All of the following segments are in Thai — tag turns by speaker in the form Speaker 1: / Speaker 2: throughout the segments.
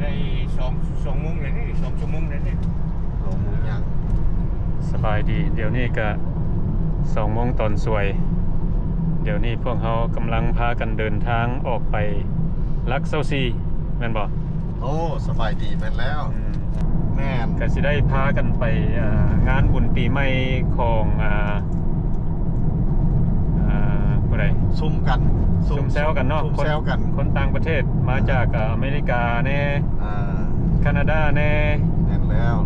Speaker 1: ได้สองโมงเลยนี่2 ชั่วโมงเลยนี่
Speaker 2: 2 โมงยัง
Speaker 3: สบายดีเดี๋ยวนี้ก็2 โมงตอนสวยเดี๋ยวนี้พวกเขากำลังพากันเดินทางออกไปลักเซาซีแม่นบ่
Speaker 2: โอ้สบายดีแม่นแล้วแม่น
Speaker 3: ก็สิได้พากันไปงานบุญปีใหม่ของผู้ใด
Speaker 2: ซุ่มกัน
Speaker 3: ซุ่มแซวกันเนาะ
Speaker 2: ซุ่มแซวกัน
Speaker 3: คนต่างประเทศมาจากอเมริกาแน่แคนาดาแน่
Speaker 2: แม่นแล้ว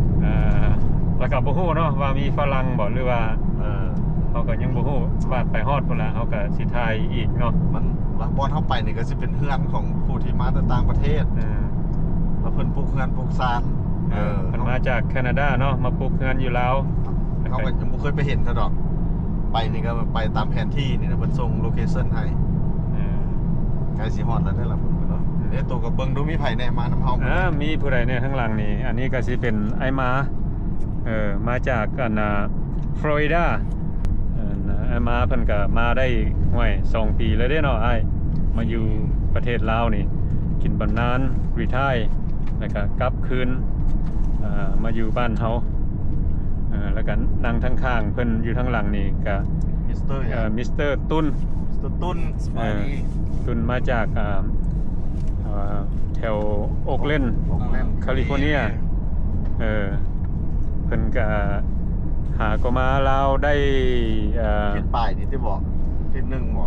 Speaker 3: แล้วก็บ่ฮู้เนาะว่ามีฝรั่งบ่หรือว่าเขาก็ยังบ่ฮู้ว่าไปฮอดพุ่นล่ะเขาก็สิถ่ายอีกเนาะ
Speaker 2: มันบอนเฮาไปนี่ก็สิเป็นเฮือนของผู้ที่มาจากต่างประเทศแล้วเพิ่นปลูกเฮือนปลูกซาน
Speaker 3: เพิ่นมาจากแคนาดาเนาะมาปลูกเฮือนอยู่ลาว
Speaker 2: เขาก็ยังบ่เคยไปเห็นซะดอกไปนี่ก็ไปตามแผนที่นี่นะเพิ่นส่งโลเคชั่นให้ใกล้สิฮอดแล้วได้ล่ะเพิ่นเนาะตัวก็เบิ่งดูมีไผแน่มานำเฮา
Speaker 3: มีผู้ใดเนี่ยข้างหลังนี่อันนี้ก็สิเป็นไอ้มามาจากฟลอริดาไอ้มาเพิ่นก็มาได้ห้วย2 ปีแล้วเด้เนาะไอ้มาอยู่ประเทศลาวนี่กินบำนาญรีไทร์แล้วก็กลับคืนมาอยู่บ้านเฮาแล้วก็นั่งทั้งข้างเพิ่นอยู่ทั้งหลังนี่ก็มิสเตอร์ตุน
Speaker 2: สบายดี
Speaker 3: ตุนมาจากแถวโอ๊กแลนด์แคลิฟอร์เนียเพิ่นก็หาก็มาลาวได้
Speaker 2: ทิศปลายนี่ที่บอกทิศ1บ่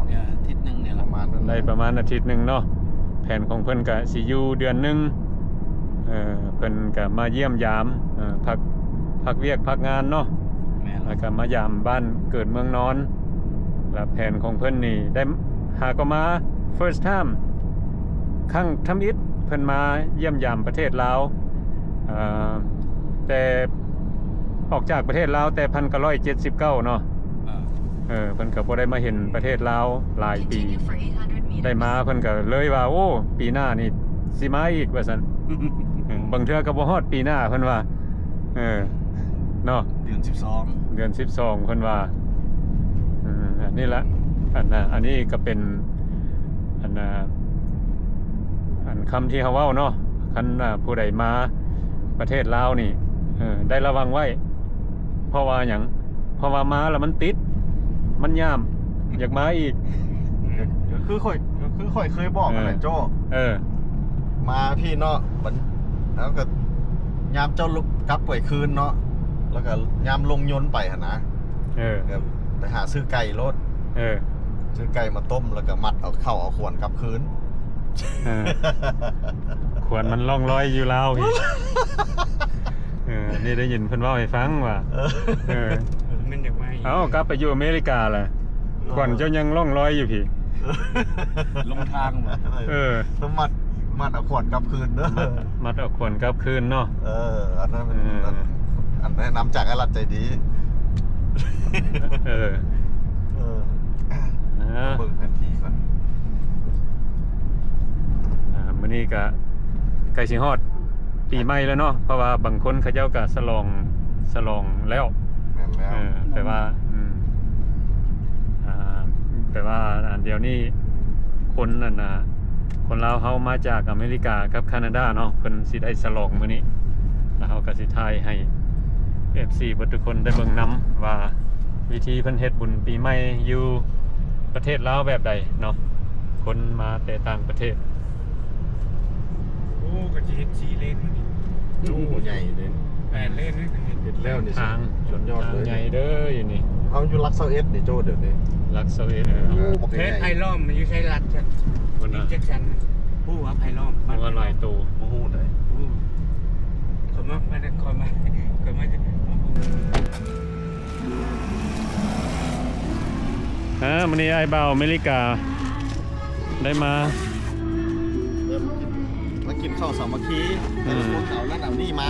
Speaker 1: ทิศ1เนี่ยประมาณนั้น
Speaker 3: ได้ประมาณอาทิตย์นึงเนาะแผนของเพิ่นก็สิอยู่เดือนนึงเพิ่นก็มาเยี่ยมยามพักเวียกพักงานเนาะแล้วก็มายามบ้านเกิดเมืองนอนแล้วแผนของเพิ่นนี่ได้หาก็มา first time ครั้งทำอิฐเพิ่นมาเยี่ยมยามประเทศลาวแต่ออกจากประเทศลาวแต่1979เนาะเพิ่นก็บ่ได้มาเห็นประเทศลาวหลายปีได้มาเพิ่นก็เลยว่าโอ้ปีหน้านี่สิมาอีกว่าซั่นบางเทื่อก็บ่ฮอดปีหน้าเพิ่นว่าเนาะ
Speaker 2: เดือน12
Speaker 3: เพิ่นว่าอันนี้ละอันนี้ก็เป็นอันคำที่เขาเว้าเนาะคันผู้ใดมาประเทศลาวนี่ได้ระวังไว้เพราะว่าหยังเพราะว่ามาแล้วมันติดมันย่ามอยากมาอีก
Speaker 2: คือค่อยเคยบอกนั่นแหละโจ้มาพี่เนาะแล้วก็ยามเจ้าลุกกลับไปคืนเนาะแล้วก็ยามลงยนต์ไปหั่นนะไปหาซื้อไก่รถซื้อไก่มาต้มแล้วก็มัดเอาเข้าเอาขวนกลับคืน
Speaker 3: ขวนมันล่องลอยอยู่ลาวพี่นี่ได้ยินเพิ่นเว้าให้ฟังว่า
Speaker 1: มันอยากมา
Speaker 3: เอ้ากลับไปอยู่อเมริกาแหละขวนเจ้ายังล่องลอยอยู่พี่
Speaker 1: ลงทางบ่
Speaker 2: ต้องมัดเอาขวนกลับคืนเด้อ
Speaker 3: มัดเอาขวนกลับคืนเนาะ
Speaker 2: อันนั้นเป็นอันแนะนำจากไอ้รัฐใจดีเบิ่งแผนที่ก่อน
Speaker 3: มื้อนี้ก็ใกล้สิฮอดปีใหม่แล้วเนาะเพราะว่าบางคนเขาเจ้าก็ฉลองแล้ว
Speaker 2: แม่นแล้ว
Speaker 3: แต่ว่าเดี๋ยวนี้คนคนลาวเฮามาจากอเมริกากับแคนาดาเนาะเพิ่นสิได้ฉลองมื้อนี้แล้วเฮาก็สิถ่ายให้ FC เบิดทุกคนได้เบิ่งนํว่าวิธีเพิ่นเฮ็ดบุญปีใหม่อยู่ประเทศลาวแบบใดเนาะคนมาแต่ต่างประเทศ
Speaker 1: โอ้ก็สิเฮ็ด4 เลนนี่
Speaker 2: โอ้ใหญ่เด้
Speaker 1: 8 เลนนี่
Speaker 2: เฮ็ดแล้วนี่
Speaker 3: ทาง
Speaker 2: ชนยอดเลย
Speaker 3: ใหญ่เด้ออยู่นี่
Speaker 2: เอาอยู่ลัก21นี่โจเดี๋ยวนี้
Speaker 3: ลัก21
Speaker 1: เพชรไพล้อมมันอยู่ใช้รัดจ้ะอินเจคชั่นผู้ว่าไพล้อม
Speaker 3: มันว่าหลายตัว
Speaker 2: บ่ฮู้ได้
Speaker 1: คนมา
Speaker 3: มื้อนี้ไอ้บ่าวอเมริกาได้มา
Speaker 2: กินข้าวสามัคคีแต่ละคนเอานั่นเอานี่มา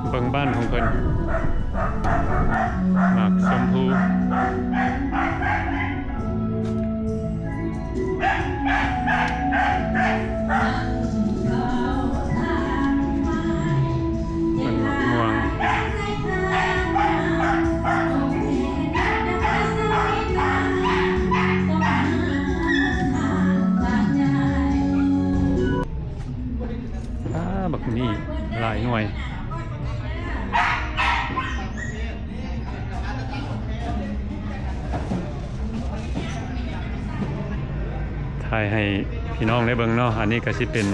Speaker 3: เบิ่งบ้านของเพิ่นหมากชมพูมันม่วง
Speaker 2: เ
Speaker 3: หลายหน่วยถ่ายให้พี่น้องได้เบิ่งเนาะอันนี้ก็สิเป็น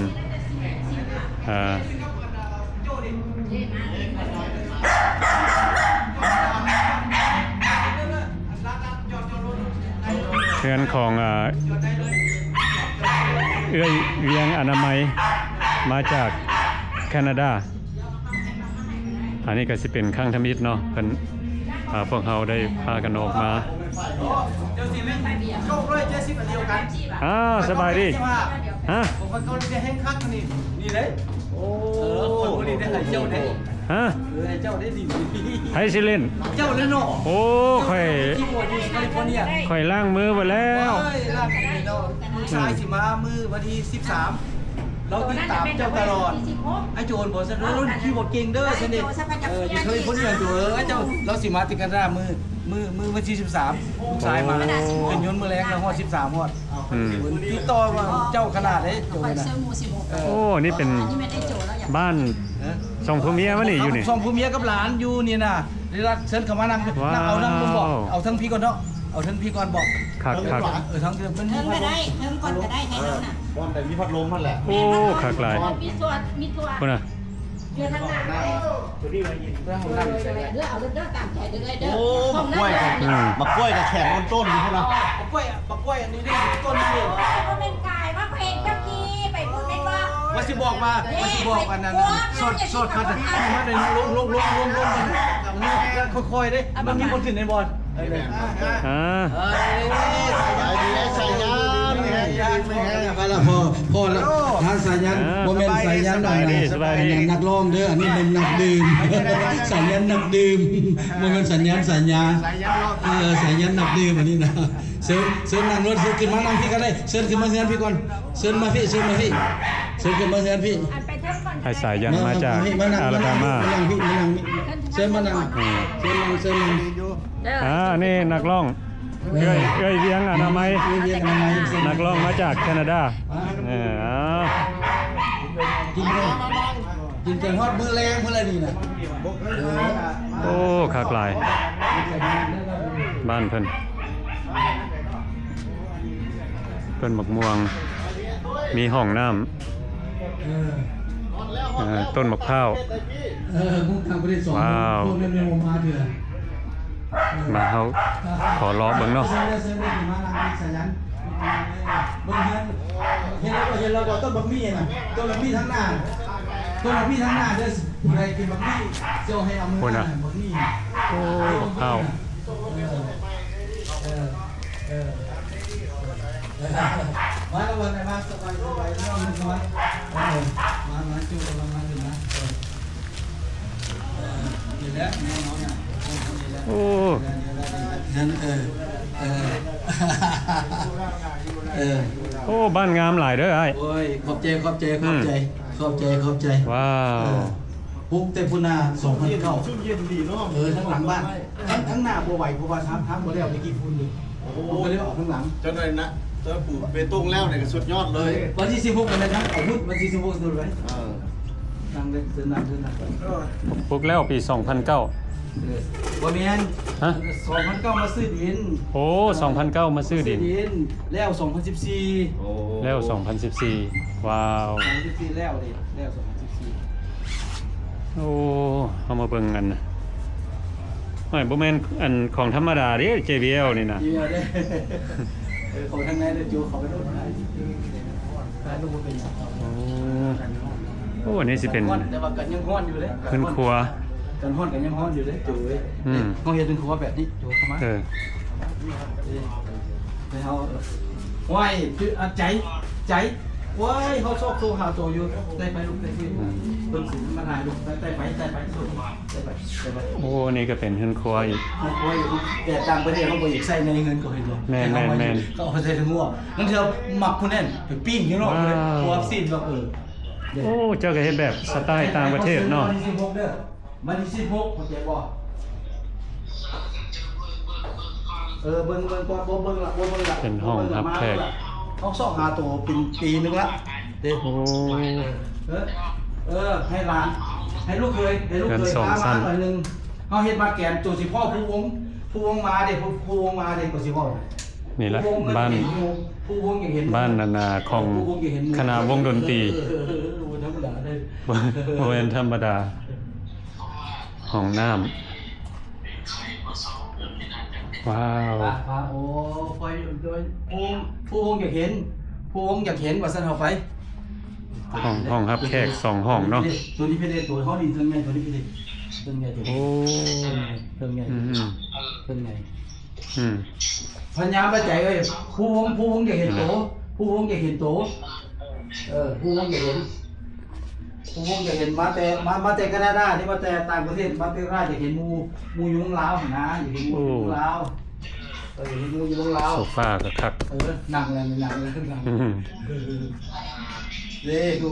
Speaker 3: เพื่อนของเอื้อยเวียงอนามัยมาจากแคนาดาอันนี้ก็สิเป็นข้างทมิตรเนาะเพิ่นพวกเราได้พากันออกมาสบายดีฮะ
Speaker 4: ผมก็จะให้คักนี่นี่เลยโอ้คนพอดีได้ให้เจ้าได้
Speaker 3: ฮะ
Speaker 4: เจ้าได้ดี
Speaker 3: ให้สิเล่น
Speaker 4: เจ้าเล่นเนาะ
Speaker 3: โอ้ค่อย
Speaker 4: ที่บวชอยู่แคลิฟอร์เนีย
Speaker 3: ค่อยล้างมือไปแล้ว
Speaker 4: ล้างมือเนาะลูกชายสิมามือวันที่13เราติดตามเจ้าตลอดไอ้โจรบอกซะรุ่นที่บวชเก่งเด้อสนิทอยู่แคลิฟอร์เนียอยู่ไอ้เจ้าเราสิมาติดกันได้มือวันที่13ลูกชายมาเป็นยนต์มือแรงแล้วฮอด13ฮอดติดต่อว่าเจ้าขนาดไหนโจรนะ
Speaker 3: โอ้นี่เป็นบ้านสองผัวเมียมั้ยนี่อยู่นี่
Speaker 4: สองผัวเมียกับหลานอยู่นี่น่ะได้รับเชิญเข้ามานั่งเอานั่งลงบอกเอาทั้งพี่ก่อนเนาะเอาทั้งพี่ก่อนบอก
Speaker 3: คัก
Speaker 4: ทั้งเป็น
Speaker 5: เพิ่มก็ได้เพิ่มก่อนก็ได้ให้เราน่ะ
Speaker 2: ก่อนแต่มีพัดลมนั่นแหละ
Speaker 3: โอ้คักหลาย
Speaker 5: มีตัว
Speaker 3: พุ่นน่ะ
Speaker 5: เดือดทั้งหน้าตัวนี้มายินเรื่องของเราเด้อเอาเด้อตามใจเด้อเด้อ
Speaker 2: โอ้บักกล้วยบักกล้วยกับแขกต้นอยู่พุ่นน่ะ
Speaker 4: บักกล้วยอันนี้ได้ต้นนี้เลย
Speaker 5: ว่าเป็นกายว่าเพลงเจ้ากี้ไปพูดได้ว่า
Speaker 4: ว่าสิบอกอันนั้นสดมาได้ลงค่อยๆเด้มันมีคนขึ้นในบอล
Speaker 2: สายยัน
Speaker 6: ไปละพอแล้วทานสายยันโมเมนต์สายยันนักร้องเด้ออันนี้เป็นนักดื่มสายยันนักดื่มโมเมนต์สายยันสายยันนักดื่มอันนี้นะเชิญนั่งรถเชิญขึ้นมานั่งพี่กันเลยเชิญขึ้นมาเชิญพี่ก่อนเชิญมาพี่เชิญขึ้นมาเชิญพี่
Speaker 3: ให้สายยันมาจากอาลาบามา
Speaker 6: นั่งพี่มานั่งเชิญมานั่ง
Speaker 3: นี่นักร้องเอ้ยเวียงอนามัยนักร้องมาจากแคนาดา
Speaker 6: กินแกงฮอดมือแรงเพื่ออะไรนี่นะ
Speaker 3: โอ้คักหลายบ้านเพิ่นหมกม่วงมีห้องน้ำต้นมะพร้าวว้าวมาเขาขอล้อเบิ่งเนาะ
Speaker 6: เห็นเราก็ต้นบักมี่น่ะต้นบักมี่ทั้งหน้าเด้อผู้ใดกินบักมี่เจ้าให้เอามือบักมี่
Speaker 3: โอ้มะพร้าว
Speaker 6: มาแล้ววันไหนมาสบายน้องน้อยมาจูบกันมาถึงนะนี่แหละน้องเนี่ย
Speaker 3: โอ้โอ้บ้านงามหลายเด้อไอ้
Speaker 6: โอ้ยขอบใจ
Speaker 3: ว้าว
Speaker 6: ปุ๊บเตพุนา2,900
Speaker 2: ชุ่มเย็นดีเนาะ
Speaker 6: ทั้งหลังบ้านทั้งหน้าบัวไหวบัวทับบัวแล้วไปกี่ฝุ่นดิโอ้ก็เลยออกทั้งหลัง
Speaker 2: จนเลยนะเจอปู่เปตุ้งแล้วเนี่ยสุดยอดเลย
Speaker 6: วันที่16กันนะครับเอาพุทธวันที่16ดูไว้นั่งเล่นเดินนั่ง
Speaker 3: ปลูกแล้วปี 2009
Speaker 6: บ่แม่น2009มาซื้อดิน
Speaker 3: โอ้2009มาซื้อดิน
Speaker 6: แล้ว2014
Speaker 3: โอ้แล้ว2014ว้าว
Speaker 6: 2014แล้วดิแล้ว
Speaker 3: 2014โอ้เฮามาเบิ่งกันนะไม่บ่แม่นอันของธรรมดาเด้ JBL นี่นะ
Speaker 6: ของทางไหนเด้อจูเขาไปโดนได้ลูกบ่เป็น
Speaker 3: โอ้อันนี้สิเป็น
Speaker 6: แต่ว่ากันยังฮ้อนอยู่เลย
Speaker 3: ขึ้นครัว
Speaker 6: กันฮ้อนกันยังฮ้อนอยู่เลยจูเอ้ยเขาเฮ็ดเป็นครัวแบบนี้จูเข้ามาไปเฮาไหว้คือใจว้ายเขาชอบโทรหาตัวอยู่ได้ไปลูกได้ขึ้นเพิ่นสิมาถ่ายลูกได้ไปสุดได้ไป
Speaker 3: โอ้นี่ก็เป็นขึ้นครัวอีก
Speaker 6: ครัวอยู่แต่ต่างประเทศเขาบ่อยากใส่ในเงินก็เห็นบ่
Speaker 3: แม่น
Speaker 6: ก็เอาไปใส่ทั้งหัวนั่นเถื่อหมักพุ่นนั่นไปปิ้งอยู่เนาะเลยครัวซีนแบบ
Speaker 3: โอ้เจ้าก็เฮ็ดแบบสไตล์ต่างประเทศเนาะ
Speaker 6: วันที่16เด้อวันที่16เข้าใจบ่เบิ่งก่อนบ่เบิ่งละ
Speaker 3: เป็นห้องรับแขก
Speaker 6: เขาซ่องหาตัวเป็นปีนึงละเด้
Speaker 3: โอ้
Speaker 6: ให้ร้าน
Speaker 4: ให้ลูกเคยพามาหน่อยนึงเฮาเฮ็ดมาแกนโจสิพ่อผู้วงมาเด้ผู้วงมาเด้ก็สิพ่อ
Speaker 3: นี่แหละบ้าน
Speaker 4: ผู้วงอย่างเห็น
Speaker 3: บ้านนานาของคณะวงดนตรี
Speaker 4: ธรรมดาได้
Speaker 3: บ่แม่นธรรมดาห้องน้ำว้าว
Speaker 4: พาโอ้ไปโดยผู้วงอยากเห็นว่าซั่นเฮาไป
Speaker 3: ห้องรับแขก2ห้องเนาะ
Speaker 4: ตัวนี้เป็นตัวเขาดีตัวใหญ่ตัวนี้เป็นตัวใหญ่ตัว
Speaker 3: โอ้
Speaker 4: ตัวใหญ่
Speaker 3: อืม
Speaker 4: ตัวใหญ่
Speaker 3: อืม
Speaker 4: พยายามไปใจเอ้ยผู้วงอยากเห็นโตผู้วงอยากเห็นโตผู้วงอยากเห็นมาแต่แคนาดานี่มาแต่ต่างประเทศมาแต่ราชอยากเห็นมูยุงลาวนะอยากเห็นมูยุงลาวอยากเห็นมูยุงลาว
Speaker 3: โซฟาก็คัก
Speaker 4: นั่งเลย
Speaker 3: อืม
Speaker 4: เด้ดู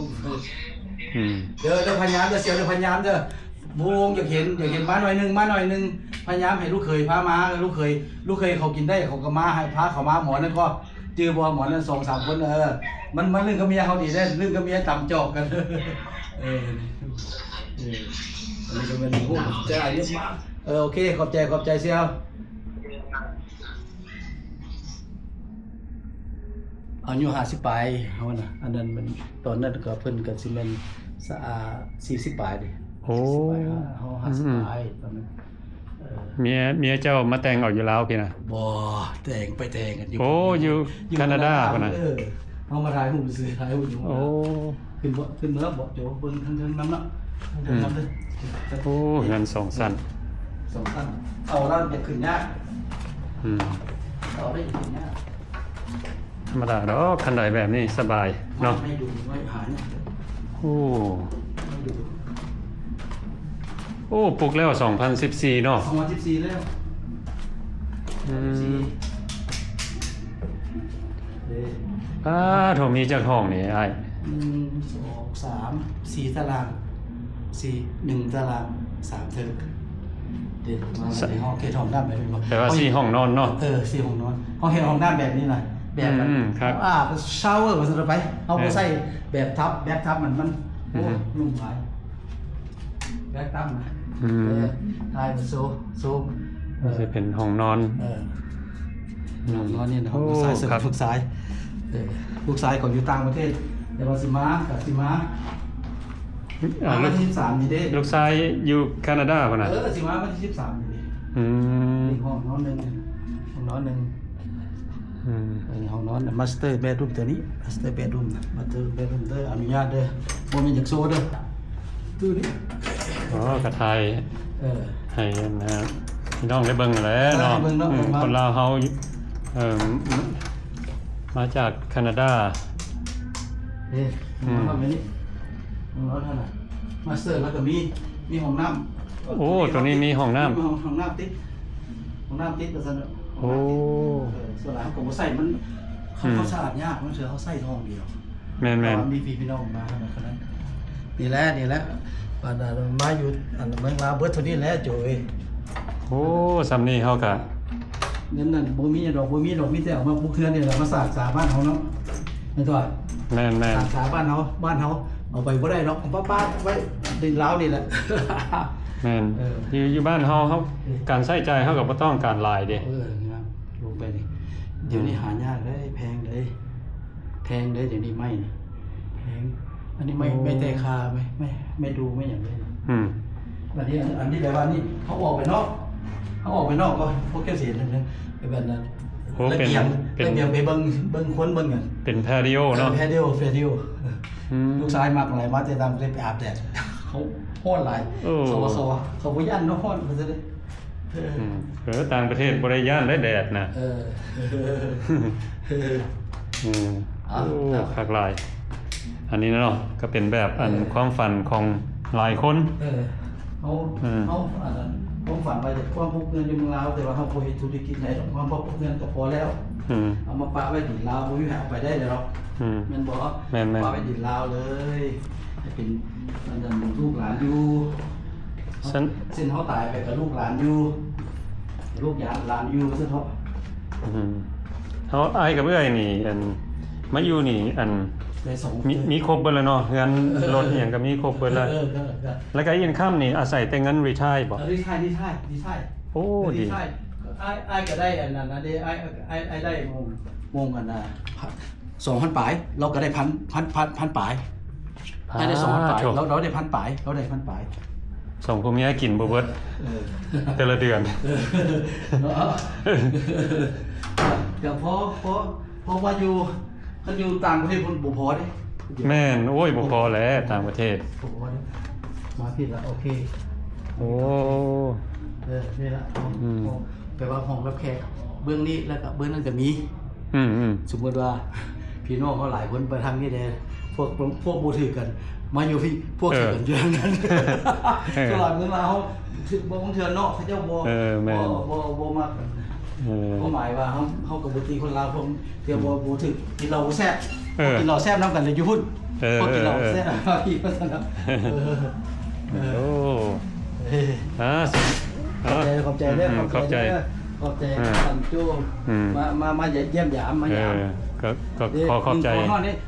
Speaker 3: อืม
Speaker 4: เดี๋ยวพยายามจะเสียวเดี๋ยวพยายามจะบูงอยากเห็นมาหน่อยนึงพยายามให้ลูกเคยพามาลูกเคยเขากินได้เขาก็มาให้พาเขามาหมอนั่นก็จือบ่หมอนั่น2-3คนมันเรื่องกับเมียเขาดีได้เรื่องกับเมียต่ำจอกกันอันนี้ก็เป็นหูใจเยอะมากโอเคขอบใจเสียวอายุ50ปลายเฮาน่ะอันนั้นมันตอนนั้นก็เพิ่นก็สิแม่น40ปลายดิ
Speaker 3: โอ้
Speaker 4: เฮา50ปลายตอนนั้น
Speaker 3: เมียเจ้ามาแต่งเอาอยู่ลาวพี่นะ
Speaker 4: บ่แต่งกันอยู่
Speaker 3: โอ้อยู่แคนาดาพุ่นน่ะ
Speaker 4: เฮามาถ่ายรูปซื้อถ่ายรูปอยู่
Speaker 3: โอ้
Speaker 4: ขึ้นเมื่อบ่โจเบิ่งทั้งๆนำเนาะนำเลย
Speaker 3: โอ้เงิน2สั้น
Speaker 4: 2ตั้งเอาแล้วจะขึ้นยาก
Speaker 3: อืม
Speaker 4: เอาได้ขึ้นยาก
Speaker 3: ธรรมดาดอกคันใดแบบนี้สบายเนาะ
Speaker 4: ไม่ดูไม่หาเนี่ย
Speaker 3: โอ้
Speaker 4: ไม่ดู
Speaker 3: โอ้ปลุกแล้ว2014เนาะ
Speaker 4: 2014แล้ว
Speaker 3: อืม
Speaker 4: เด้
Speaker 3: โถมีจักห้องนี่อ้าย
Speaker 4: 1 2 3 4ตาราง1ตาราง3เทิงเด้มาในห้องเขตห้องน้ำแบบนี้บ่
Speaker 3: แปลว่า4ห้องนอนเนาะ
Speaker 4: 4ห้องนอนห้องเขตห้องน้ำแบบนี้น่ะแบบมัน
Speaker 3: ครับ
Speaker 4: ชาวเวอร์ว่าซั่นไปเอาบ่ใส่แบบทับมันโอ้นุ่มหลายแบบทับนะ
Speaker 3: อืม
Speaker 4: ทายมันโซ
Speaker 3: นี่สิเป็นห้องนอน
Speaker 4: ห้องนอนนี่นะลูกชายเสริมลูกชายลูกชายเขาอยู่ต่างประเทศแต่ว่าสิมาสิมาวันที่13นี่เด้
Speaker 3: ลูกชายอยู่แคนาดาพุ่นน่ะ
Speaker 4: สิมาวันที่13นี่
Speaker 3: อืม
Speaker 4: ห้องนอนนึงห้องนอนนึง
Speaker 3: อืม
Speaker 4: ห้องนอนมาสเตอร์เบดรูมตัวนี้มาสเตอร์เบดรูมเด้ออนุญาตเด้อบ่มีจักโซเด้อตู้นี้
Speaker 3: อ๋อกระทาย ให้นะพี่น้องได้เบิ่งแหล้วเนาะ
Speaker 4: เบิ่งเนาะ
Speaker 3: คนลาวเฮามาจากแคนาดา
Speaker 4: ห้องนอนแบบนี้ห้องนอนเท่าไหร่มาสเตอร์แล้วก็มีห้องน้ำ
Speaker 3: โอ้ตัวนี้มีห้องน้ำ
Speaker 4: ห้องน้ำติดก็ซั่น
Speaker 3: โอ้
Speaker 4: ส่วนหลายเขาบ่ใส่มันเขาสะอาดยากมันเสือเขาใส่ห้องเดียว
Speaker 3: แม่น
Speaker 4: มีพี่น้องมาขนาดนั้นนี่แหละป่านนั้นมาอยู่อันเมืองลาวเบิดเท่านี้แหละโจย
Speaker 3: ๆโอ้ซำนี้เฮาก็
Speaker 4: เงินนั่นบ่มีดอกมีแต่เอามาปลูกเทือนนี่แหละมาสร้างสาบ้านเฮาเนาะแม่นตัว
Speaker 3: แม่น
Speaker 4: สร้างสาบ้านเฮาเอาไปบ่ได้หรอกเอาป้าไว้ดินลาวนี่แหละ
Speaker 3: แม่นอยู่บ้านเฮาการใช้จ่ายเฮาก็บ่ต้องการหลายเด้
Speaker 4: ครับลงไปนี่เดี๋ยวนี้หายากเลยแพงเลยเดี๋ยวนี้ไม่นี่แพงอันนี้ไม่แต่คาไม่ดูไม่อย่างเลย อันนี้แบบว่านี่เขาออกไปนอกก็พวกแก้วเสียนึงไปแบบนั้น
Speaker 3: โอ้
Speaker 4: ระ
Speaker 3: เป็น
Speaker 4: เบียงไปเบิ่งคนเบิ่งกัน
Speaker 3: เป็นแพดิโอเนาะ
Speaker 4: แฟเดียวลูกชายมักหลายมาแต่ตามเลยไปอาบแดดเขาฮ้อนหลายเขาบ่ย่านเนาะฮ้อนว่าซั่นเด้
Speaker 3: ต่างประเทศบ่ได้ย่านได้แดดนะโอ้คักหลาย อันนี้เนาะก็เป็นแบบอันความฝันของหลายคน
Speaker 4: เขาอันนั้นผมฝันไปแต่ความพกเงินอยู่เมืองลาวแต่ว่าเขาบ่เฮ็ดธุรกิจไหนหรอกความพกเงินก็พอแล้วเอามาปะไว้ดินลาวบ่มีให้เอาไปได้เลยหรอกแม่นบ่ปะไว้ดินลาวเลยให้เป็นอันนั้นลูกหลานอยู่เส้นเฮาตายไปกับลูกหลานอยู่ลูกหลานอยู่ซะเถาะ
Speaker 3: เฮาอ้ายกับเอื้อยนี่อันมาอยู่นี่อัน
Speaker 6: ได้สอง
Speaker 3: มีครบเบิดแล้วเนาะเงินรถอหย่างก็มีครบเบิดแล้ว
Speaker 6: ก็
Speaker 3: แล้วก็อินคัมนี่อาศัยแต่เงินรีไทร์บ่
Speaker 6: ดีไทย
Speaker 3: โอ้ดี
Speaker 6: ไอ้ก็ได้อันนั้นนะเด้ไอ้ได้วงกันนะ2,000 ปลายเราก็ได้พันปลายไอ้ได้2,000 ปลายเราได้พันปลายเราได้พันปลาย
Speaker 3: ส่งผู้เมียกินบ่เบิดแต่ละเดือน
Speaker 6: เดี๋ยวพอว่าอยู่คันอยู่ต่างประเทศบ่พอเด้
Speaker 3: แม่นโอ้ยบ่พอแล้วต่างประเทศ
Speaker 6: บ่พอเด้มาผิดละโอเค
Speaker 3: โอ้
Speaker 6: นี่ละแปลว่าห้องรับแขกเบื้องนี้แล้วก็เบื้องนั้นก็มี
Speaker 3: อืม
Speaker 6: สมมติว่าพี่น้องเขาหลายคนไปทางนี้เด้พวกบูถือกัน มาอยู่พี่พวกถือกันเยอะนั้นตลอดเมืองเราถือบางเทือนเนาะเขาเจ้าบ่มาก็หมายว่าเขากับบุตรีคนลาวพวกเที่ยวบ่ถือกินเราแซ่บกินเราแซ่บน้ำกันเลยอยู่พุ่นพอกินเราแซ่บพี่ก็สนับ
Speaker 3: โอ้
Speaker 6: ขอบใจสันจูมาเยี่ยมยามมาหยาม
Speaker 3: ก็ขอขอบใจ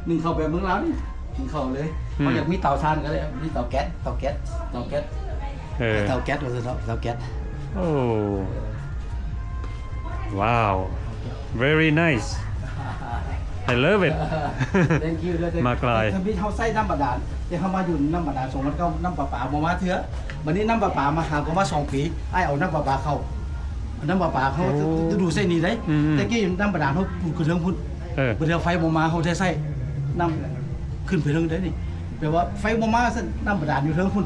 Speaker 6: หนึ่งเข้าไปเมืองลาวนี่หนึ่งเข้าเลยเขาอยากมีเตาถ่านก็เลยมีเตาแก๊สเตาแก๊สเราจะเตาแก๊ส
Speaker 3: โอ้ว้าว very nice I love it มาไกล
Speaker 6: ถ้าพี่เขาใส่น้ำบาดาลที่เขามาอยู่น้ำบาดาลส่งมันก็น้ำปลาบ่มาเถอะวันนี้น้ำปลามาหาก็มา2 ปีไอ้เอาน้ำปลาเข้าน้ำปลาเขาดูเส้นนี้ได้แต่กี้น้ำบาดาลเขาคือเรื่องพุ่นเรือไฟบ่มาเขาใส่น้ำขึ้นไปเรื่องได้นี่แปลว่าไฟบ่มาเส้นน้ำบาดาลอยู่เรื่องพุ่น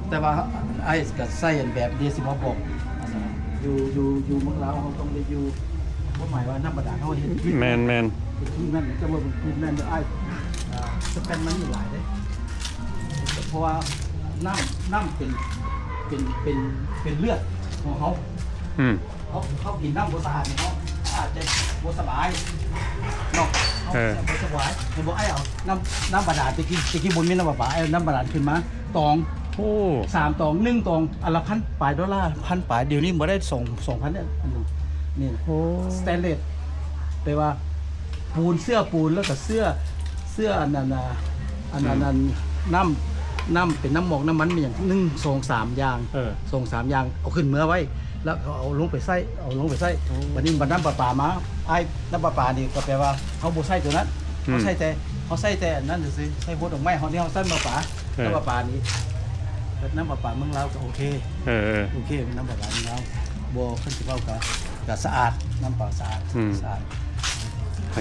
Speaker 6: แต่ว่าไอ้กับใส่แบบเดียสิมาบอกอยู่เมืองลาวเขาต้องได้อยู่เพราะหมายว่าน้ำบาดาลเขาเห็นแมนคือนั่นจะว่าคือนั่นไอ้สเปนมันอยู่หลายเลยเพราะว่าน้ำเป็นเลือดของเขากินน้ำบัวสะอาดเนี่ยเขาอาจจะบัวสบายเนาะเขาบัวสบายเห็นบอกไอ้เอาน้ำบาดาลตะกี้บนมีน้ำบาดาลไอ้น้ำบาดาลขึ้นมาตอง3 ตอง 1 ตองอันละ$1,000 $1,000 เดี๋ยวนี้บ่ได้2,000เนี่ยนี่สแตนเลสแปลว่าเสื้อปูนแล้วก็เสื้ออันนั้นน้ำเป็นน้ำหมอกน้ำมันอย่าง1 2 3อย่าง2-3อย่างเอาขึ้นเมื่อไว้แล้วเอาลงไปใส่วันนี้น้ำปลามาไอ้น้ำปลานี่ก็แปลว่าเขาบ่ใส่ตัวนั้นเขาใส่แต่อันนั้นซื่อใส่พวกดอกไม้เขาที่เขาใส่น้ำปลานี่น้ำปลาเมืองลาวก็โอเคน้ำปลาเมืองลาวบ่ขึ้นสิเว้าก็สะอาดน้ำปลาสะอาด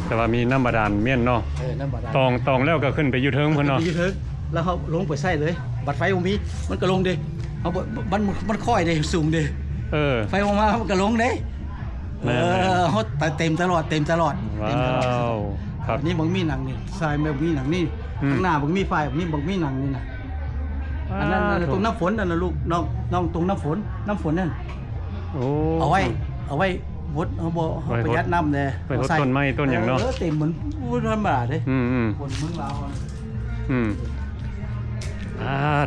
Speaker 3: แต่ว่ามีน้ำบาดาลเมียนเนาะ
Speaker 6: น้ำบาดาล
Speaker 3: ตองแล้วก็ขึ้นไปอยู่เทิงเพิ่นเนาะ
Speaker 6: อยู่เทิงแล้วเขาลงไปใส่เลยบัดไฟบ่มีมันก็ลงเด้เขามันค่อยเด้สูงเด้ไฟออกมามันก็ลงเด้เขาเต็มตลอด
Speaker 3: ว้าวครับ
Speaker 6: นี่บ่มีหนังนี่ทรายบ่มีหนังนี่ข้างหน้าบ่มีไฟนี่บ่มีหนังนี่นะอันนั้นตรงน้ำฝนนั่นน่ะลูกน้องตรงน้ำฝนนั่นเอาไว้วดเขาบอกประหยัดน้ำเลย
Speaker 3: ไปรดต้นไม้ต้นอย่างเนาะ
Speaker 6: เต็มเหมือนวุ้นธรรมดาเลยคนเมืองลาว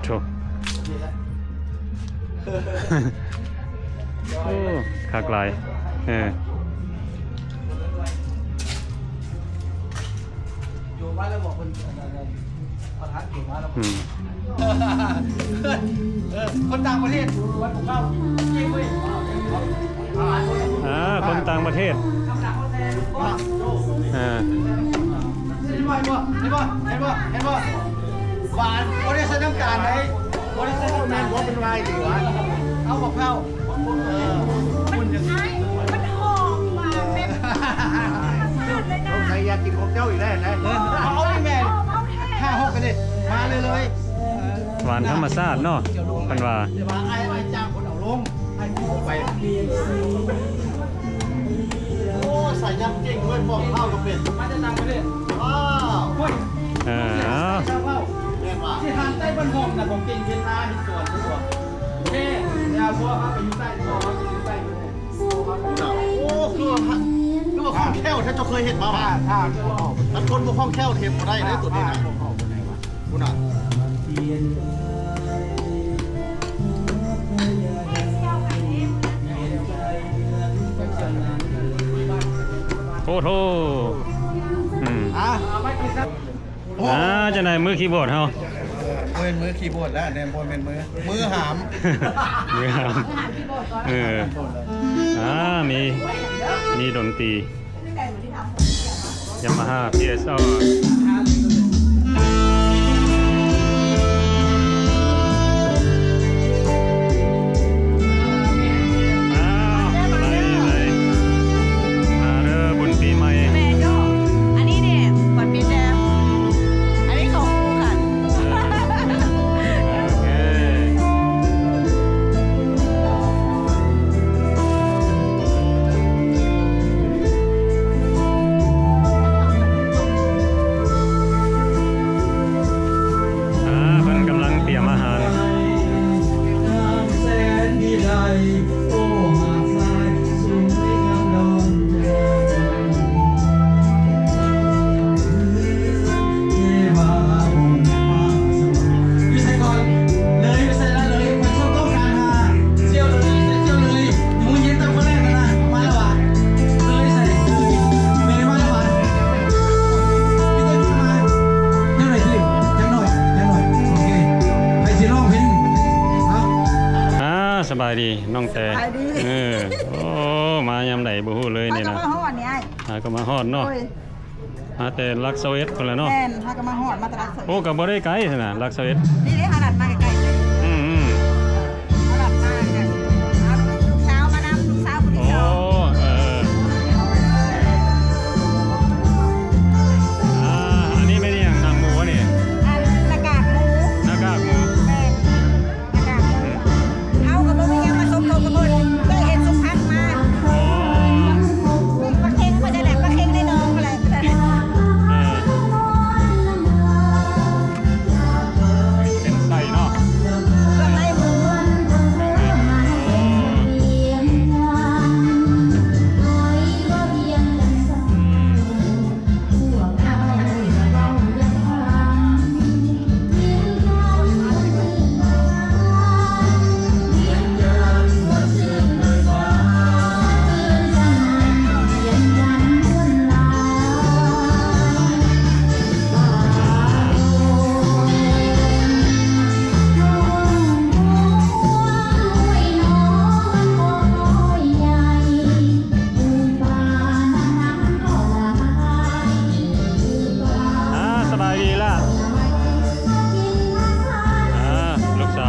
Speaker 3: ถูกโอ้คักหลาย
Speaker 6: อยู่บ้านแล้วบอกคนประทัดอยู่บ้านแล้วคนต่างประเทศวันผมเข้าจริงเว้ย
Speaker 3: คนต่างประเทศ
Speaker 6: เห็นบ่หวานบริษัทน้ำตาลไหนบริษัทน้ำตาลว่าเป็นไรดีวะเอาบอกเข้า
Speaker 5: มันหอมมาแบบสุดเลยนะ
Speaker 2: ใครอยากกินของเจ้าอีกแล้วนะ
Speaker 6: เอาพี่แม่5-6กันดิมาเลย
Speaker 3: หวานธรรมชาติเนาะเป็นว่า
Speaker 6: ไอ้จ้างคนเอาลงไอ้ไปโอ้ใส่ยำเก่งด้วยบอกข้าวกับเป็ดมาจะตังไปเลยว้าวที่ทางใต้บ้านห้องนะผมเก่งเวียนนาที่สวนทุกคนเฮ้ยยาพวกเขาไปอยู่ใต้ตัวเขาอยู่ใต้
Speaker 2: โอ้คือว่าข้องแค้วถ้าเจ้าเคยเห็นมาบ้างมันคนบ่ข้องแค้วเทมบ่ได้เลยตัวนี้นะคุณอ่ะ
Speaker 3: โอ้โห
Speaker 6: ไม่กิน
Speaker 3: จะไหนมือคีย์บอร์ดเฮา
Speaker 2: เป็นมือคีย์บอร์ดแล้วเนี่ยเป็นมือหาม
Speaker 3: มือหามมีดนตรีYamaha PSR สบายดีน้องแต่โอ้มายามไหนบ่ฮู้เลยนี่นะ
Speaker 5: มาฮอดนี่ไอ้
Speaker 3: ก็มาฮอดเนาะมาแต่ลักเซเวตพุ่นละเนาะ
Speaker 5: แม่นพาก็มาฮอดมาตลาดสด
Speaker 3: โอ้ก็บ่ได้ไกลซั่นน่ะลักเซเวต
Speaker 5: นี่เด้ขนาดมาใกล้ๆเลยขนาดมากันลูกสาวมานํลูกสาวผู้ที่
Speaker 3: โอ้อันนี้ไม่ได้อย่างหนังหมูนี่
Speaker 5: หน้ากากหมู
Speaker 3: หน้ากากหมู
Speaker 5: แม่หน้ากากหมูเอาก็บ่มีหยังมาสมทบกับเพิ่นได้เห็นสุพักมาปลาเค็งบ่ได้แหละปลาเค็งในน้องอะไรบ่ได้
Speaker 3: เป็นไส้เนาะ
Speaker 5: เครื่องในหมู
Speaker 3: สบายดีล่ะลูกสา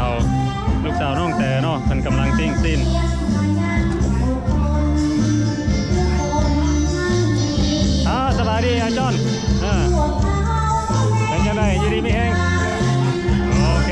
Speaker 3: วน้องแต่เนาะเพิ่นกำลังติ้งสิ้นสบายดีอาจอนเป็นยังไงยินดีไม่แห้งโอเค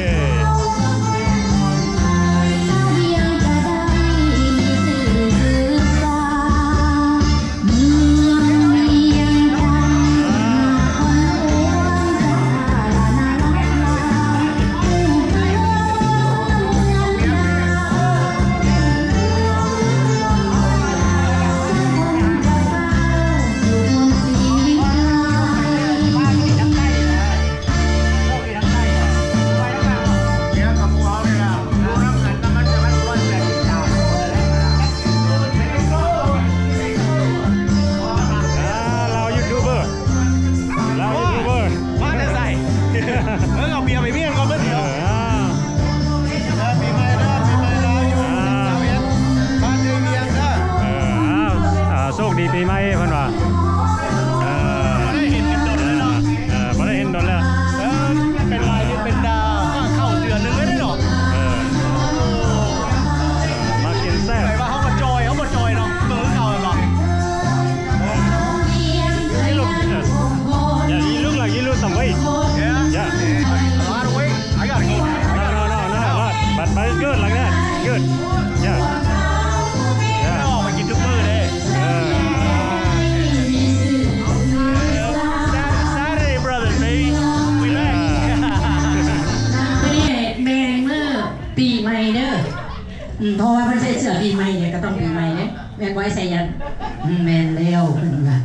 Speaker 3: โชคดีปีใหม่เพิ่นว่าบ่ได้เห็นโดนแล้วเนาะบ่ได้เห็นโดนแล้ว
Speaker 2: เป็นลายเป็นดาวเข้าเดือนนึงไม่ได้หรอ
Speaker 3: มากินแซ่บ
Speaker 2: ไหนว่าเขามาจอยเนาะเมืองเก่าหรอ
Speaker 3: You look like you lose some weight. Yeah.
Speaker 2: A lot of weight. I gotta go.
Speaker 3: No. But it's good like that. Good. Yeah.
Speaker 2: ออกมากินทุกมื้อเลย Saturday brothers baby. We back.
Speaker 7: แม่เมื่อปีใหม่เด้อเพราะว่าเพิ่นใส่เสื้อปีใหม่เนี่ยก็ต้องปีใหม่เด้แม่นไว้ใส่ยันแม่นแล้วเพิ่นว่า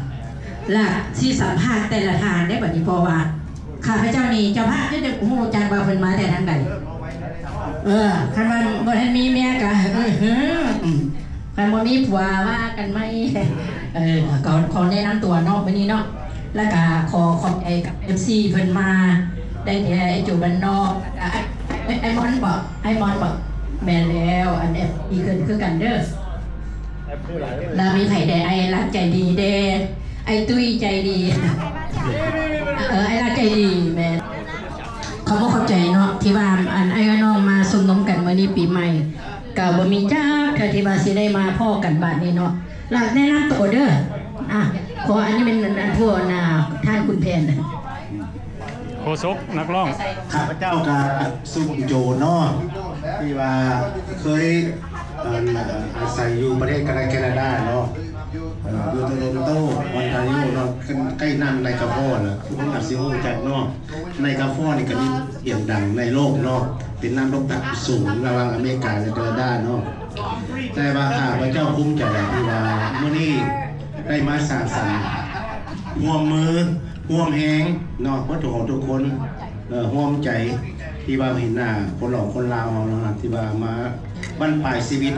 Speaker 7: ล่ะที่สัมภาษณ์แต่ละทางได้บัดนี้พอว่าข้าพเจ้านี่เจ้าภาพได้ฮู้จักว่าเพิ่นมาแต่ทางใดคันว่าบ่ทันมีเมียก็คันบ่มีผัวว่ากันไหมก่อนขอแนะนำตัวเนาะวันนี้เนาะ แล้วก็ขอขอบใจกับ MC เพิ่นมาได้แท้ไอ้โจบันนอกแล้วก็ไอ้มอนบอกแม่นแล้วอัน FP เกินคือกันเด้อแล้วมีไผได้ไอ้รักใจดีเด้ไอ้ตุ้ยใจดีไอ้รักใจดีแม่เขาบ่เข้าใจเนาะที่ว่าอันไอ้กับน้องมาสมนมกันมื้อนี้ปีใหม่ก็บ่มีจักเทื่อที่ว่าสิได้มาพ้อกันบัดนี้เนาะหลักแนะนำตัวเด้อขออันนี้เป็นอันทั่วหน้าท่านคุณแผน
Speaker 3: โคศกนักร้อง
Speaker 6: ข้าพเจ้ากับสุโจเนาะที่ว่าเคยอาศัยอยู่ประเทศแคนาดาเนาะอยู่โตรอนโตวันทาริโอเนาะใกล้นั่นในกาฟอน่ะคือผมอาจสิฮู้จักเนาะในกาฟอนี่ก็มีเสียงดังในโลกเนาะเป็นน้ำลงตับสูงระหว่างอเมริกาและแคนาดาเนาะแต่ว่าข้าพเจ้าภูมิใจที่ว่ามื้อนี้ได้มาสร้างสรรค์ร่วมมือร่วมแฮงเนาะวัตถุของทุกคนร่วมใจที่ว่าเห็นหน้าคนหล่อคนลาวเนาะที่ว่ามาบรรปลายชีวิต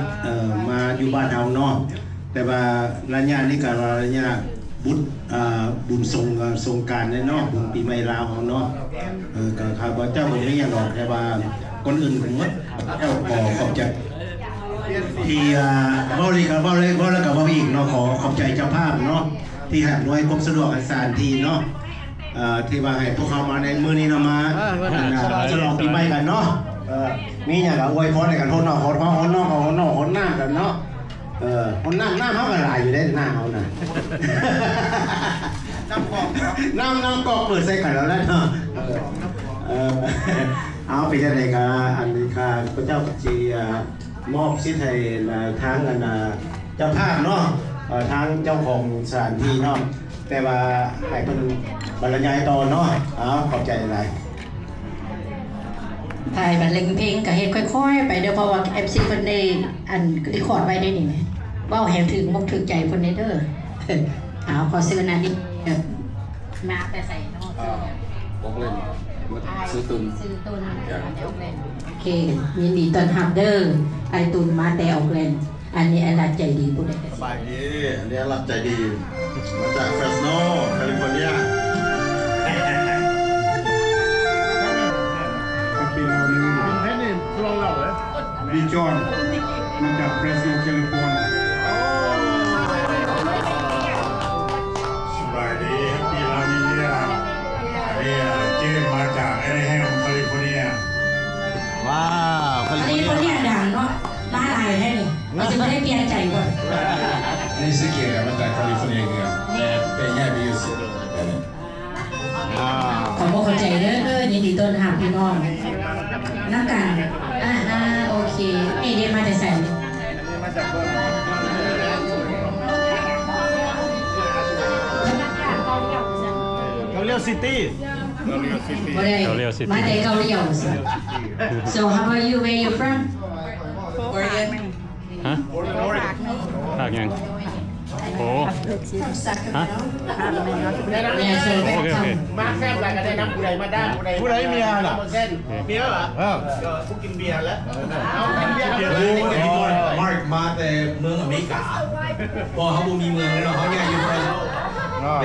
Speaker 6: มาอยู่บ้านเฮาเนาะแต่ว่าระยะนี้ก็ระยะบุญทรงการเนาะบุญปีใหม่ลาวเฮาเนาะก็ข้าพเจ้าบ่มีหยังดอกแต่ว่าคนอื่นก็หมดเจ้าขอบใจที่เว้าเลยก็เว้าแล้วก็เว้าอีกเนาะขอขอบใจเจ้าภาพเนาะที่ให้หน่วยความสะดวกสถานที่เนาะที่ว่าให้พวกเขามาในมื้อนี้เนาะมาฉลองปีใหม่กันเนาะมีหยังก็อวยพรให้กันคนนอกคนน้ากันเนาะคนน้าเฮาก็หลายอยู่ได้หน้าเฮาน่ะน้ำกอกเปิดใส่กันแล้วเนาะเอาไปจังได๋ก็อันนี้ค่ะพระเจ้าสิมอบสิทธิ์ให้ทางเจ้าภาพเนาะทางเจ้าของสถานที่เนาะแต่ว่าให้เพิ่นบรรยายต่อเนาะขอบใจหลาย
Speaker 7: ถ่ายบรรเลงเพลงก็เฮ็ดค่อยๆไปเด้อเพราะว่า FC เพิ่นได้อันรีคอร์ดไว้ได้นี่แหมเว้าให้ถึงมุกถึงใจเพิ่นเด้อขอซื้ออันนี้มาแต่ใส่เนาะบอกเล่นซื้อตุนโอเคยินดีต้อนรับเด้อไอ้ตุนมาแต่ออกแลนด์อันนี้ไอ้รักใจดีผู้ใดก็สบายดี
Speaker 2: อันนี้รับใจดีมาจากเฟรสโนแคลิฟอร์เนีย
Speaker 6: ดีจอนมาจากเฟรสโนแคลิฟอร์เนีย
Speaker 8: สบายดีปีลามีเนียชื่อมาจากแอร์แฮมแคลิฟอร์เนีย
Speaker 2: ว้าวแคลิฟอร์เนีย
Speaker 7: อันนี้ดังเนาะมาลายให้นี่มันจะไม่ได้เปลี่ยนใจก่อน
Speaker 8: นี่สเกียร์มาจากแคลิฟอร์เนียเป็นแย่บิวสิ
Speaker 7: ขอบอกเข้าใจเด้อยินดีต้อนรับพี่น้องนักการโอเคเอเดมาแต่ใส่
Speaker 2: เกาเลียวซิตี้
Speaker 7: มาแต่เกาหลีso how are you where you from
Speaker 5: Oregon
Speaker 3: ฮะภาคยังโอ้ฮะโอเค
Speaker 1: มาแซ่บอะไรก็ได้น้ำผู้ใดมาได้
Speaker 2: ผู้ใดเมียล่ะ
Speaker 1: เมียเหรอผู้กินเบียร์แล้วเอากินเบียร์
Speaker 6: มาร์คมาแต่เมืองอเมริกาพอเขาบ่มีเมืองแล้วเขาแยกอยู่ไป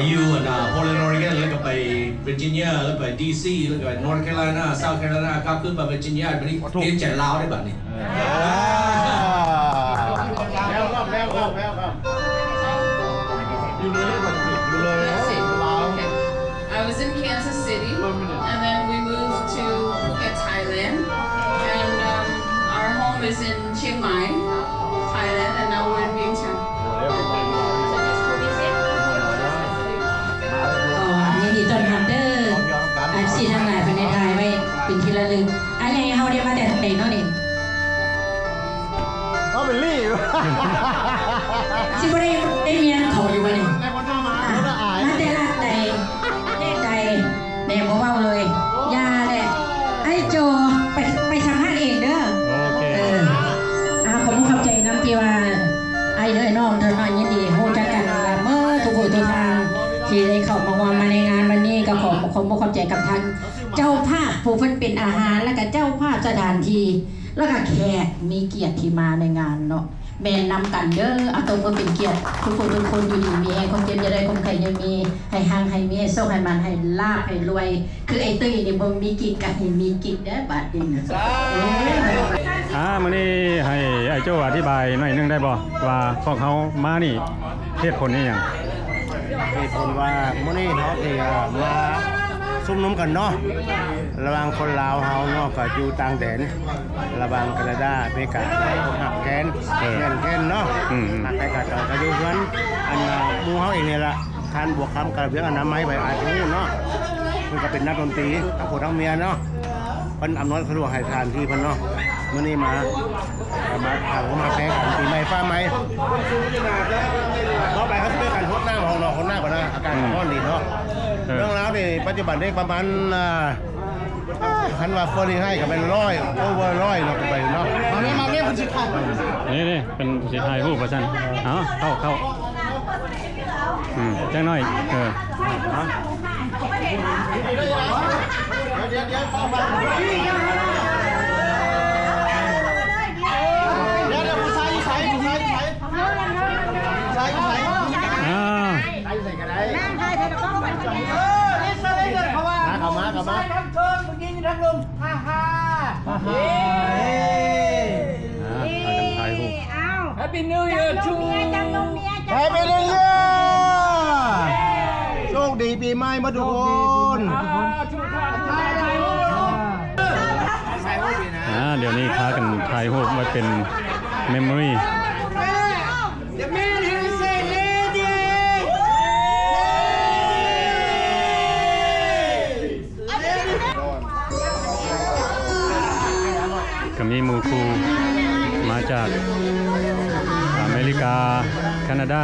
Speaker 6: อยู่โพแลนด์ออริกอนแล้วก็ไปเวอร์จิเนียแล้วไปดีซีแล้วก็ไปนอร์ทแคโรไลนาเซาท์แคโรไลนาครับขึ้นไปเวอร์จิเนียไปนี่เรียนจากลาวได้บัดนี้
Speaker 9: I was in Kansas City, and then we moved to Phuket, Thailand, and our home is in Chiang Mai, Thailand, and now we're in Vientiane.
Speaker 7: ยินดีต้อนรับเด้ออันซีทั้งหลายภายในไทยไว้เป็นที่ระลึกอันนี้เฮาได้มาแต่ไหนเนาะนี่
Speaker 2: เป็นลี่
Speaker 7: สิบ่ได้เรียนเขาอยู่บ่นี่มาแต่ละใดแม่บ่เว้าเลยอย่าแหละไอ้โจไปสัมภาษณ์เองเด้อขอบคุณขอบใจนำที่ว่าไอ้เด้อน้องเธอน้อยยินดีฮู้จักกันละเมื่อทุกผู้ทุกทางที่ได้เข้ามาว่ามาในงานวันนี้ก็ขอขอบใจกับท่านเจ้าภาพผู้เพิ่นเป็นอาหารแล้วก็เจ้าภาพสถานที่แล้วก็แขกมีเกียรติที่มาในงานเนาะ แม่นำกันเด้อเอาตรงก็เป็นเกียรติทุกคนอยู่ดีมีแรงคนเจ็บจะได้คนไข้ยังมีให้ห่างให้มีให้โชคให้มันให้ลาภให้รวย คือไอ้ตุ้ยนี่บ่มีกิจก็ให้มีกิจเด้อบาดนี้นะ
Speaker 3: มื้อนี้ให้ไอ้โจ้อธิบายหน่อยนึงได้บ่ว่าพวกเขามานี่เหตุผลนี่หยัง
Speaker 1: เหตุผลว่ามื้อนี้เนาะที่มาซุ่มนุมกันเนาะระหว่างคนลาวเฮาเนาะก็อยู่ต่างแดนระหว่างแคนาดาอเมริกาหักแกนแม่นแกนเนาะหักแกนก็อยู่เพื่อนอันหมู่เฮาเองนี่ล่ะท่านบวกคำกับเรื่องอนามัยไปอาทูเนาะมันก็เป็นนักดนตรีทั้งผู้ทั้งเมียเนาะเพิ่นอำนวยสะดวกให้ทานที่เพิ่นเนาะมื้อนี้มามาแข่งกันปีใหม่ฟ้าใหม่ต่อไปเขาจะเป็นการโคตรหน้าของเราคนหน้าก่อนนะอาการร้อนดีเนาะเรื่องราวนี่ปัจจุบันได้ประมาณคันว่าเฟอร์รี่ให้กับเป็น100โอเวอร์100เนาะไปเนาะมาเรียกคนสิทธิ์
Speaker 3: นี่เป็นสิถ่ายรูปว่าซั่นเข้าจังหน่อย
Speaker 1: เดี๋ยวเข้ามาผู้ชายใส่
Speaker 5: นั่งไทยเธอจะต้องมาจัง
Speaker 1: นี่เสื้อเลยเพราะว่าเข้ามาทั้งเทิงเมื่อกี้นี่ทั้งลมฮ่า
Speaker 3: กันถ่ายรูป
Speaker 1: Happy New Year to
Speaker 5: ไปไปเรื่อย
Speaker 1: โชคดีปีใหม่มาทุกคน
Speaker 3: เดี๋ยวนี้พากันถ่ายรูปไว้เป็นเมมโมรี่ก็มีหมู่ครูมาจากอเมริกาแคนาดา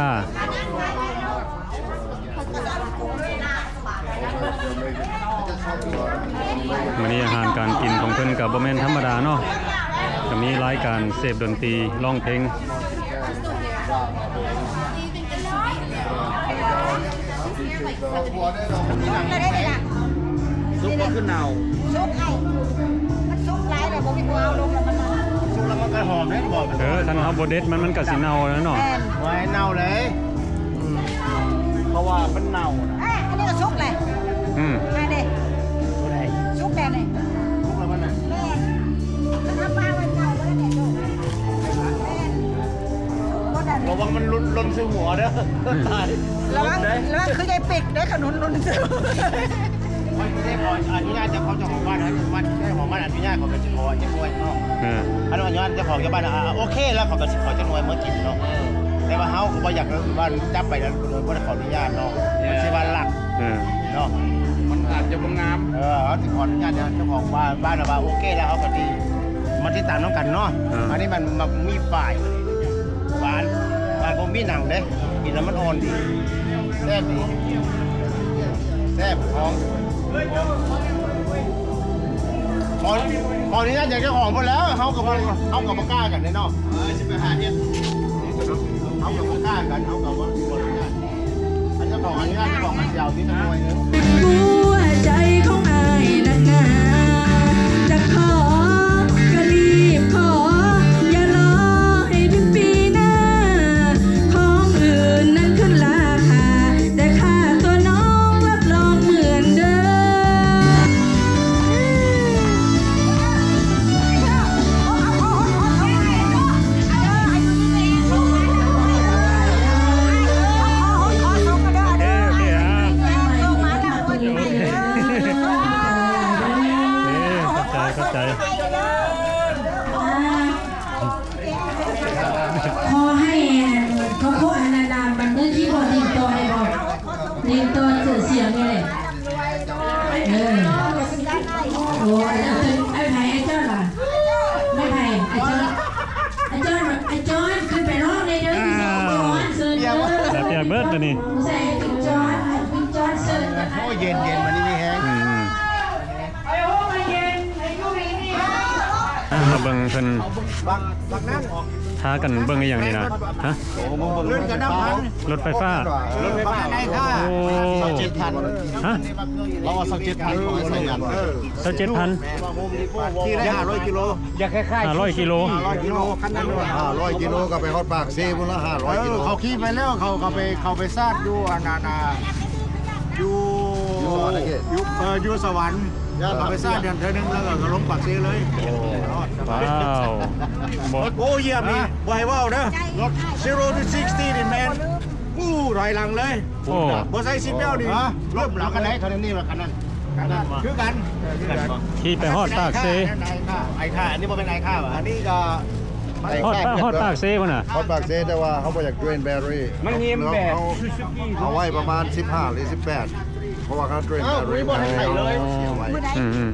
Speaker 3: มื้อนี้อาหารการกินของเพิ่นก็บ่แม่นธรรมดาเนาะก็มีรายการเสพดนตรีร้องเพลง
Speaker 1: ซุปก็ขึ้นเนา
Speaker 5: ซุปไอ้มันซุปไรเลยผมไม่กลัวเอาลงแล้วมัน
Speaker 1: ซุปแล้วมันก็หอมได้บอก
Speaker 3: ท่านเฮาบ่เด็ดมันก็สิเน่าแล้วเนาะ
Speaker 1: ไว้เน่าเลยเพราะว่ามันเน่านะ
Speaker 5: อันนี้ก็ซุปเลยมาเด้ซุปแบบนี้
Speaker 1: ซุปแล้วมันน่ะ
Speaker 5: มันทำมาไว้เน่าแล้วเนี่ย
Speaker 1: ระวังมันล้นซื้อหัวเด้อตาย
Speaker 5: ระวังคือยายปิดได้ขนุนล้นซื้อ
Speaker 1: ไม่ได้ขออนุญาตจากเขาเจ้าของบ้านนะบ้านเจ้าของบ้านอนุญาตเขาก็จะขอจะรวยเนาะอนุญาตเจ้าของบ้านโอเคแล้วเขาก็จะขอจะรวยเมื่อกินเนาะแต่ว่าเขาก็อยากบ้านจับไปแล้วเลยไม่ได้ขออนุญาตเนาะมันใช่บ้านหลักเนาะมันอาจจะงามเขาจะขออนุญาตเจ้าของบ้านว่าโอเคแล้วเขาก็ดีมาที่ตามน้องกันเนาะอันนี้มันมีฝ่ายหวานผมมีหนังเด้กินแล้วมันอ่อนดีแซ่บดีแซ่บหอมพอนี้น่าจะเจ้าของหมดแล้วเขากับมากล้ากันแน่นอนจะไปหาเนี่ยเขากับมากล้ากันเขากับว่าคนนี้อันเจ้าของอันนี้เจ้าของมันยาวที่จะรวยเนี่ย
Speaker 7: หัวใจของนายนักหนาจะขอก็รีบขออย่ารอให้ถึงปีหน้าของอื่นนั้นขึ้นราคาแต่ค่าตัวน้องรับรองเหมือนเดิม
Speaker 3: เข้าใจ
Speaker 7: ขอให้เขาโคอนาดามบันทึกที่บอดินตัวให้บอกดินตัวเสียงนี่แหละโอ้ยไอ้ไผ่ไอ้เจ้าล่ะไม่ไผ่ไอ้เจ้าขึ้นไปร้องในเด้อที่สองร้อนเซิร์นเด้อ
Speaker 3: แต่เปียกเบิดตัวนี้
Speaker 7: ใส่เป็นจอนเซิร์น
Speaker 1: โอ้เย็นวันนี้นี่แห้ง
Speaker 3: มาเบิ่งเพิ่น
Speaker 1: บักนั่น
Speaker 3: ท้ากันเบิ่งอีหยังนี่นะฮะ
Speaker 2: โอ้มึงเบิ่ง
Speaker 1: เลื่อนกับน้ำพัน
Speaker 3: รถไฟฟ้า
Speaker 1: รถไฟฟ้าได้ค่ะ
Speaker 3: โอ้
Speaker 2: 17,000
Speaker 3: ฮะ
Speaker 2: เราว่าสัก7,000ของไอ้สายยัน
Speaker 3: 27,000
Speaker 1: ที่ได้500 กิโล
Speaker 4: อยากคล้ายๆ
Speaker 3: 500 กิโล
Speaker 1: 500 กิโลคันนั้นด้วย
Speaker 2: 500 กิโลก็ไปฮอดปากเซพุ่นละ500 กิโล
Speaker 1: เขาขี่ไปแล้วเขาไปซาดอยู่อนานาอยู่อยู่สวรรค์เขาไปซาดเดือนเท่านึงแล้วก็ลงปากเซเลย
Speaker 3: ว้าวบ่
Speaker 1: โอ้เยี่ยมนี่ไวว้าวเด้อรถ0 to 60นี่แมนรอยหลังเลย
Speaker 3: โอ้
Speaker 1: บ่ใส่ซีทเบลนี่รถหลังกันไหนเท่านี้ว่ากันนั้นคือกัน
Speaker 3: ขี่ไปฮอดปากเซ
Speaker 1: ไอ้ค่าอันนี้บ่เป็นไอ้ค่าว่ะอันนี้ก็
Speaker 3: ฮอดปากเซพุ่นน่ะ
Speaker 2: ฮอดปากเซแต่ว่าเขาบ่อยากเดรนแบตเตอรี่
Speaker 4: มันเงียบแบบ
Speaker 2: เอาไว้ประมาณ15หรือ18เพราะว่าเขาเดรนแบตเตอรี่ไว้
Speaker 3: อืม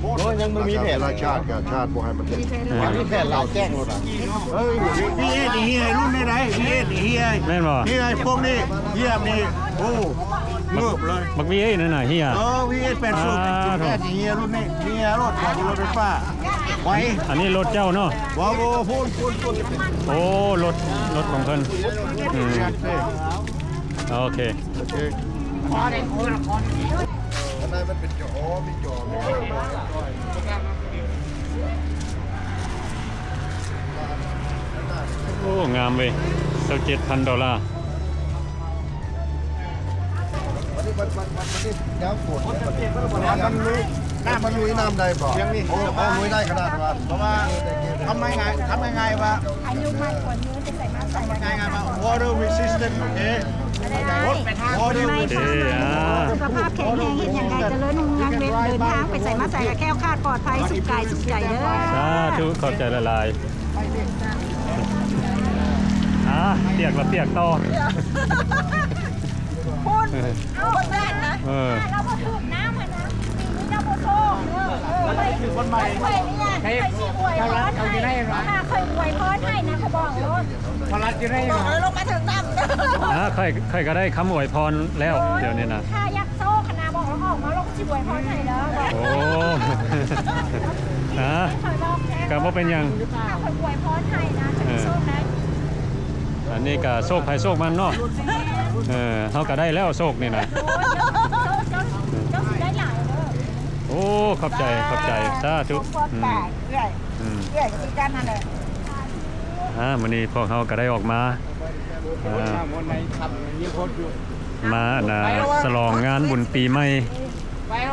Speaker 1: โอ้ยังมันมีแผน
Speaker 2: ราชาติกับชาติบ่ให้มันเห็น
Speaker 1: มีแผนเราแจ้งรถอ่ะเฮ้ยพี่เอ็ดนี่เฮียรุ่นไหนพี่เอ็ดนี่เฮีย
Speaker 3: แม่นบ่
Speaker 1: นี่ไงพวกนี้เยี่ยมนี่โอ้เงือบเลย
Speaker 3: บักวีเอ้ยนั่นน่ะเฮีย
Speaker 1: พี่เอ็ดเป็นสูตรแค่เฮียรุ่นนี้เฮียรถของรถไฟฟ้าไว้
Speaker 3: อันนี้รถเจ้าเนาะ
Speaker 1: วอลโว่พูด
Speaker 3: โอ้รถของเพิ่นอืมโอเค
Speaker 2: ข้างในมันเป็นจอมีจอ
Speaker 3: โอ้งามเว้ย27,000 ดอลลาร์
Speaker 2: วันนี้น้ำฝนมันลุยน้ำได้ป่ะโอ้ลุยได้ขนาดว่า
Speaker 1: เพราะว่าทำไงว่า
Speaker 5: อายุมากกว่านี้จะใส่มาใส่
Speaker 1: ไงว่า water resistant โอเค water
Speaker 5: ไม่
Speaker 3: เอ้
Speaker 5: ค่ะ
Speaker 3: ย
Speaker 5: สุขภาพแข็งแรงเห็นอย่างไรเจริญรุ่งเรืองเดินทางไปใส่มาใส่กับแก้วคาดปลอดภัยสุขกายสุขใจเด้อ
Speaker 3: สาธุขอบใจละลายเปียกละเปียกต่อ
Speaker 5: คุณเอาคนแรกนะ
Speaker 3: เออ
Speaker 5: เรามาถูกน้ำนะปีนี้เราโมโซคือคนใหม่เคยนี่เคยสิอวยพรให้เคยอวยพรให้นะเขาบอกรถ
Speaker 4: พลัดจะได้
Speaker 5: บอกแล้วลงมาถึงน้ำ
Speaker 3: ใครก็ได้คำอวยพรแล้วเดี๋ยวนี้นะ
Speaker 5: ถ้ายักโซ่คณะบอกแล้วออกมาลงสิอวยพรให้แล้ว
Speaker 3: โอ้ก็บ่เป็นหยัง
Speaker 5: เคยอวยพรให้นะจะโชคนะ
Speaker 3: อันนี้ก็โชคภัยโชคมันเนาะเฮาก็ได้แล้วโชคนี่นะ
Speaker 5: เจ้าสิได้หลายเด้อ
Speaker 3: โอ้ขอบใจสาธุ
Speaker 5: เรื่อยสิกันนั่นแหละ
Speaker 3: มื้อนี้พวกเฮาก็ได้ออกมามาฉลองงานบุญปีใหม่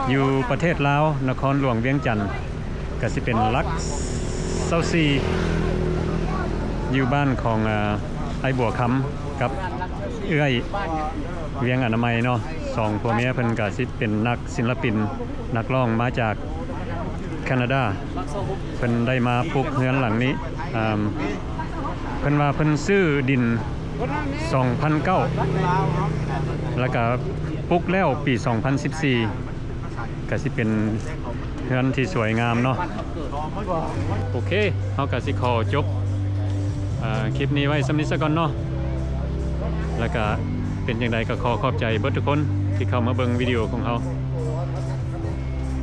Speaker 3: อยู่ประเทศลาวนครหลวงเวียงจันทน์ก็สิเป็นลัก24อยู่บ้านของไอ้บัวคำกับเอื้อยเวียงอนามัยเนาะสองผัวเมียเพิ่นก็สิเป็นนักศิลปินนักร้องมาจากแคนาดาเพิ่นได้มาปลูกเรือนหลังนี้เพิ่นว่าเพิ่นซื้อดิน 2009 แล้วก็ปลูกแล้วปี 2014ก็สิเป็นเรือนที่สวยงามเนาะโอเคเฮาก็สิขอจบคลิปนี้ไว้สำนี้ซะก่อนเนาะแล้วก็เป็นอย่างไรก็ขอบใจเบิดทุกคนที่เข้ามาเบิ่งวิดีโอของเรา